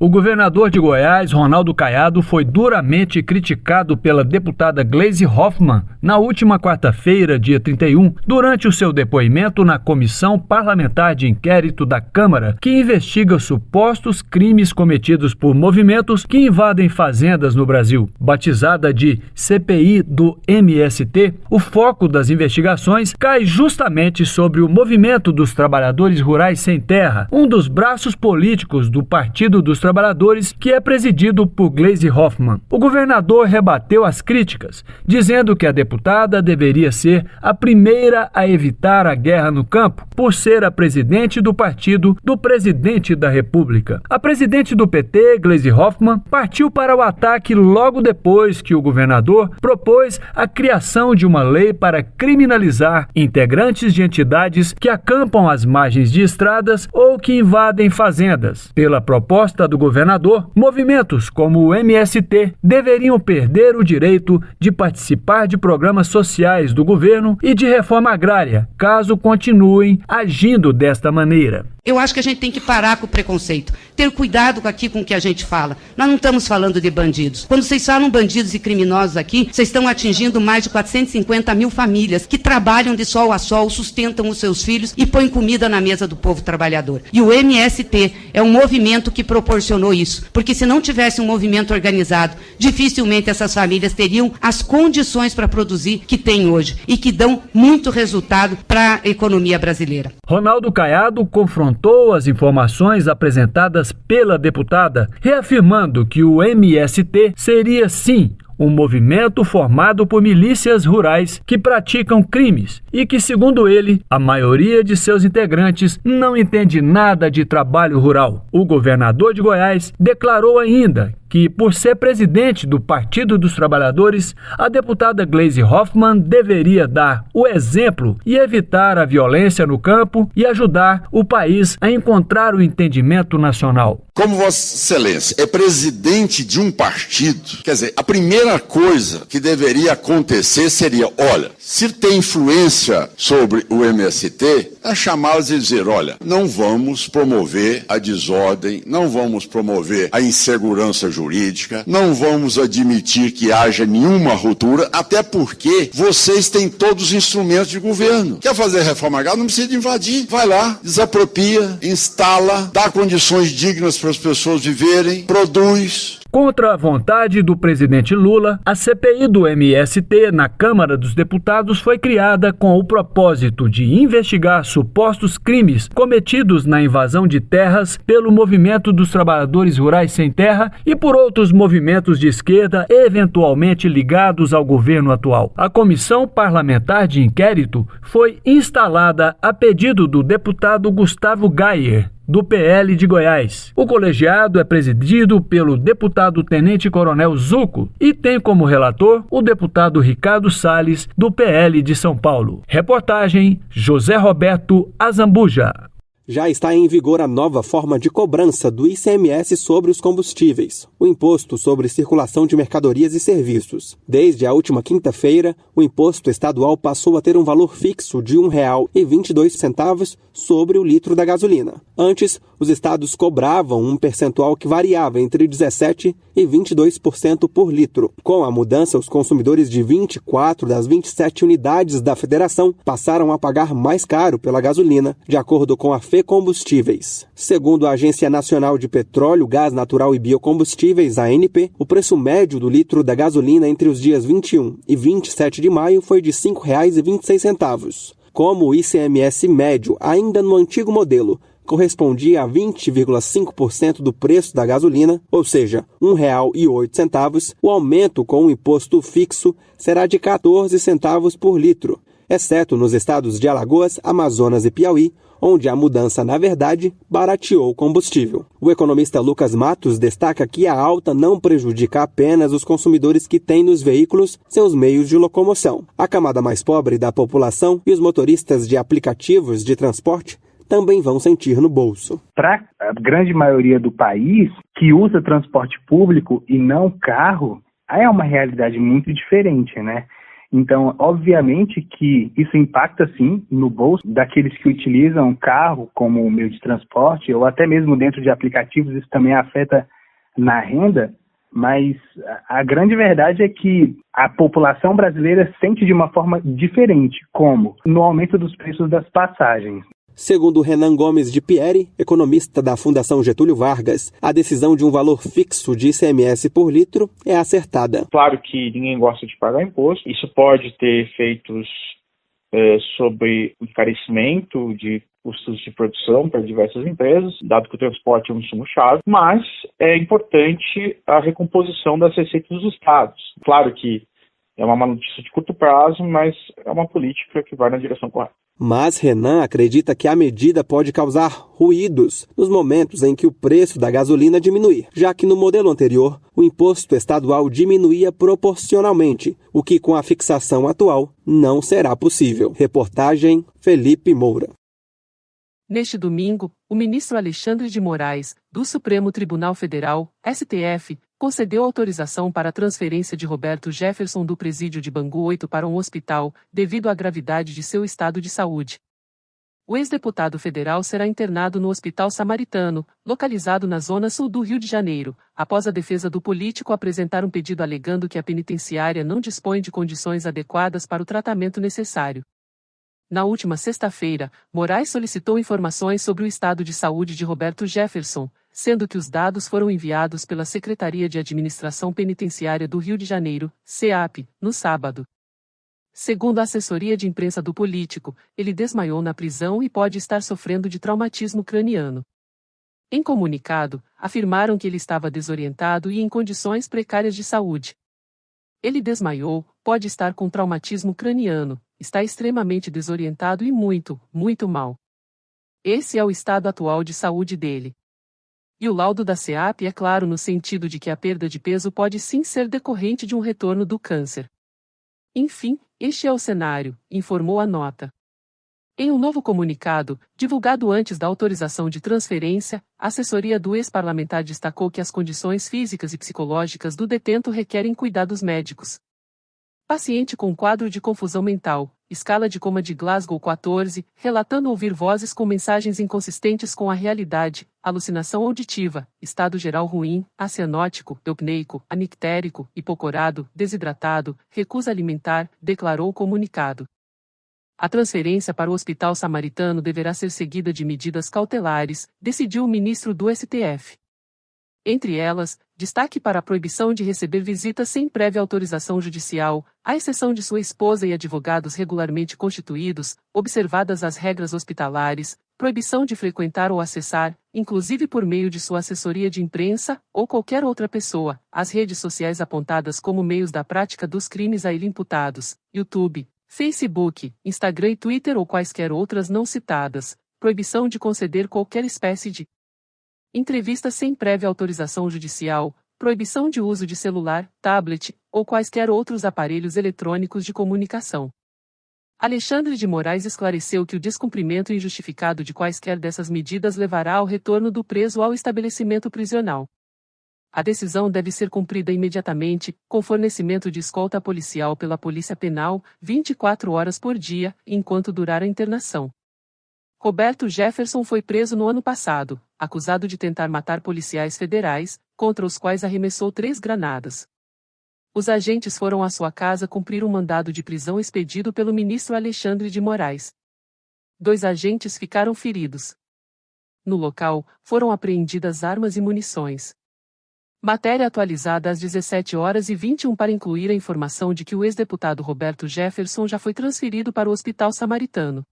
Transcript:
O governador de Goiás, Ronaldo Caiado, foi duramente criticado pela deputada Gleisi Hoffmann na última quarta-feira, dia 31, durante o seu depoimento na Comissão Parlamentar de Inquérito da Câmara, que investiga supostos crimes cometidos por movimentos que invadem fazendas no Brasil. Batizada de CPI do MST, o foco das investigações cai justamente sobre o Movimento dos Trabalhadores Rurais Sem Terra, um dos braços políticos do Partido dos Trabalhadores, que é presidido por Gleisi Hoffmann. O governador rebateu as críticas, dizendo que a deputada deveria ser a primeira a evitar a guerra no campo, por ser a presidente do partido do presidente da República. A presidente do PT, Gleisi Hoffmann, partiu para o ataque logo depois que o governador propôs a criação de uma lei para criminalizar integrantes de entidades que acampam às margens de estradas ou que invadem fazendas. Pela proposta do governador, movimentos como o MST deveriam perder o direito de participar de programas sociais do governo e de reforma agrária, caso continuem agindo desta maneira. Eu acho que a gente tem que parar com o preconceito, ter cuidado aqui com o que a gente fala. Nós não estamos falando de bandidos. Quando vocês falam bandidos e criminosos aqui, vocês estão atingindo mais de 450 mil famílias que trabalham de sol a sol, sustentam os seus filhos e põem comida na mesa do povo trabalhador. E o MST é um movimento que proporcionou isso, porque se não tivesse um movimento organizado, dificilmente essas famílias teriam as condições para produzir que têm hoje e que dão muito resultado para a economia brasileira. Ronaldo Caiado confrontou as informações apresentadas pela deputada, reafirmando que o MST seria, sim, um movimento formado por milícias rurais que praticam crimes e que, segundo ele, a maioria de seus integrantes não entende nada de trabalho rural. O governador de Goiás declarou ainda que, por ser presidente do Partido dos Trabalhadores, a deputada Gleisi Hoffmann deveria dar o exemplo e evitar a violência no campo e ajudar o país a encontrar o entendimento nacional. Como Vossa Excelência é presidente de um partido, quer dizer, a primeira coisa que deveria acontecer seria, olha, se tem influência sobre o MST, é chamá-los e dizer, olha, não vamos promover a desordem, não vamos promover a insegurança jurídica, não vamos admitir que haja nenhuma ruptura, até porque vocês têm todos os instrumentos de governo. Quer fazer reforma agrária? Não precisa de invadir. Vai lá, desapropria, instala, dá condições dignas para as pessoas viverem, produz. Contra a vontade do presidente Lula, a CPI do MST na Câmara dos Deputados foi criada com o propósito de investigar supostos crimes cometidos na invasão de terras pelo Movimento dos Trabalhadores Rurais Sem Terra e por outros movimentos de esquerda eventualmente ligados ao governo atual. A Comissão Parlamentar de Inquérito foi instalada a pedido do deputado Gustavo Gayer, do PL de Goiás. O colegiado é presidido pelo deputado tenente-coronel Zucco e tem como relator o deputado Ricardo Salles, do PL de São Paulo. Reportagem José Roberto Azambuja. Já está em vigor a nova forma de cobrança do ICMS sobre os combustíveis, o Imposto sobre Circulação de Mercadorias e Serviços. Desde a última quinta-feira, o imposto estadual passou a ter um valor fixo de R$ 1,22 sobre o litro da gasolina. Antes, os estados cobravam um percentual que variava entre 17% e 22% por litro. Com a mudança, os consumidores de 24 das 27 unidades da federação passaram a pagar mais caro pela gasolina, de acordo com a FECombustíveis. Segundo a Agência Nacional de Petróleo, Gás Natural e Biocombustíveis, ANP, o preço médio do litro da gasolina entre os dias 21 e 27 de maio foi de R$ 5,26. Como o ICMS médio, ainda no antigo modelo, correspondia a 20,5% do preço da gasolina, ou seja, R$ 1,08, o aumento com o imposto fixo será de 14 centavos por litro, exceto nos estados de Alagoas, Amazonas e Piauí, onde a mudança, na verdade, barateou o combustível. O economista Lucas Matos destaca que a alta não prejudica apenas os consumidores que têm nos veículos seus meios de locomoção. A camada mais pobre da população e os motoristas de aplicativos de transporte também vão sentir no bolso. Para a grande maioria do país que usa transporte público e não carro, é uma realidade muito diferente, né? Então, obviamente que isso impacta, sim, no bolso daqueles que utilizam carro como meio de transporte, ou até mesmo dentro de aplicativos, isso também afeta na renda, mas a grande verdade é que a população brasileira sente de uma forma diferente, como no aumento dos preços das passagens. Segundo Renan Gomes de Pieri, economista da Fundação Getúlio Vargas, a decisão de um valor fixo de ICMS por litro é acertada. Claro que ninguém gosta de pagar imposto. Isso pode ter efeitos sobre o encarecimento de custos de produção para diversas empresas, dado que o transporte é um insumo-chave, mas é importante a recomposição das receitas dos estados. Claro que é uma má notícia de curto prazo, mas é uma política que vai na direção correta. Mas Renan acredita que a medida pode causar ruídos nos momentos em que o preço da gasolina diminuir, já que no modelo anterior o imposto estadual diminuía proporcionalmente, o que com a fixação atual não será possível. Reportagem Felipe Moura. Neste domingo, o ministro Alexandre de Moraes, do Supremo Tribunal Federal, STF, concedeu autorização para a transferência de Roberto Jefferson do presídio de Bangu 8 para um hospital, devido à gravidade de seu estado de saúde. O ex-deputado federal será internado no Hospital Samaritano, localizado na zona sul do Rio de Janeiro, após a defesa do político apresentar um pedido alegando que a penitenciária não dispõe de condições adequadas para o tratamento necessário. Na última sexta-feira, Moraes solicitou informações sobre o estado de saúde de Roberto Jefferson, sendo que os dados foram enviados pela Secretaria de Administração Penitenciária do Rio de Janeiro, SEAP, no sábado. Segundo a assessoria de imprensa do político, ele desmaiou na prisão e pode estar sofrendo de traumatismo craniano. Em comunicado, afirmaram que ele estava desorientado e em condições precárias de saúde. Ele desmaiou, pode estar com traumatismo craniano, está extremamente desorientado e muito mal. Esse é o estado atual de saúde dele. E o laudo da SEAP é claro no sentido de que a perda de peso pode sim ser decorrente de um retorno do câncer. Enfim, este é o cenário, informou a nota. Em um novo comunicado, divulgado antes da autorização de transferência, a assessoria do ex-parlamentar destacou que as condições físicas e psicológicas do detento requerem cuidados médicos. Paciente com quadro de confusão mental, escala de coma de Glasgow 14, relatando ouvir vozes com mensagens inconsistentes com a realidade, alucinação auditiva, estado geral ruim, acianótico, eupneico, anictérico, hipocorado, desidratado, recusa alimentar, declarou o comunicado. A transferência para o Hospital Samaritano deverá ser seguida de medidas cautelares, decidiu o ministro do STF. Entre elas, destaque para a proibição de receber visitas sem prévia autorização judicial, à exceção de sua esposa e advogados regularmente constituídos, observadas as regras hospitalares, proibição de frequentar ou acessar, inclusive por meio de sua assessoria de imprensa, ou qualquer outra pessoa, as redes sociais apontadas como meios da prática dos crimes a ele imputados, YouTube, Facebook, Instagram e Twitter ou quaisquer outras não citadas, proibição de conceder qualquer espécie de entrevista sem prévia autorização judicial, proibição de uso de celular, tablet, ou quaisquer outros aparelhos eletrônicos de comunicação. Alexandre de Moraes esclareceu que o descumprimento injustificado de quaisquer dessas medidas levará ao retorno do preso ao estabelecimento prisional. A decisão deve ser cumprida imediatamente, com fornecimento de escolta policial pela Polícia Penal, 24 horas por dia, enquanto durar a internação. Roberto Jefferson foi preso no ano passado, acusado de tentar matar policiais federais, contra os quais arremessou 3 granadas. Os agentes foram à sua casa cumprir um mandado de prisão expedido pelo ministro Alexandre de Moraes. 2 agentes ficaram feridos. No local, foram apreendidas armas e munições. Matéria atualizada às 17h21 para incluir a informação de que o ex-deputado Roberto Jefferson já foi transferido para o Hospital Samaritano.